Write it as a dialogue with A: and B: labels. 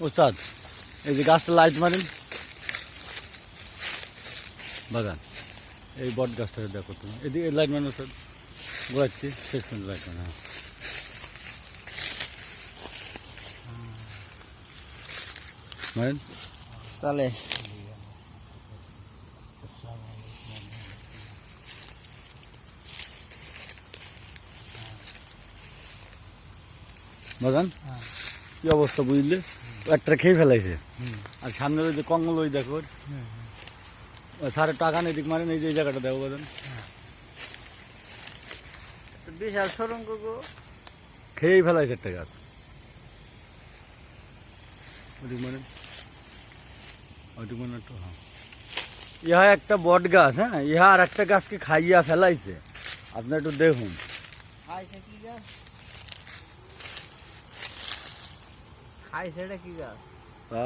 A: ওস্তাদ এই যে গাছটা লাইট মারেন বাগান, এই বট গাছটা দেখো তুমি, এদিকে লাইট মারেন ওস্তাদ, ঘোরাচ্ছি শেষ পর্যন্ত লাইট মানে। মারেন
B: চলে।
A: বাগান কি অবস্থা বুঝলে, একটা খেয়ে ফেলাইছে। আর সামনে ওই যে কঙ্গল ওই দেখো, সারে টাকা নেই দিক মারেন, এই যে এই জায়গাটা দেখো বাগান,
B: বিশাল সুরঙ্গ গো।
A: খেয়েই ফেলাইছে একটা গাছ। ওদিক মারেন, ওদিক মারেন একটু। হ্যাঁ, ইহা একটা বট গাছ, হ্যাঁ, ইহা আর একটা গাছকে খাইয়া ফেলাইছে। আপনি একটু দেখুন।
B: খাইছে কি গাছ? খাইছে এটা কি গাছ?
A: তা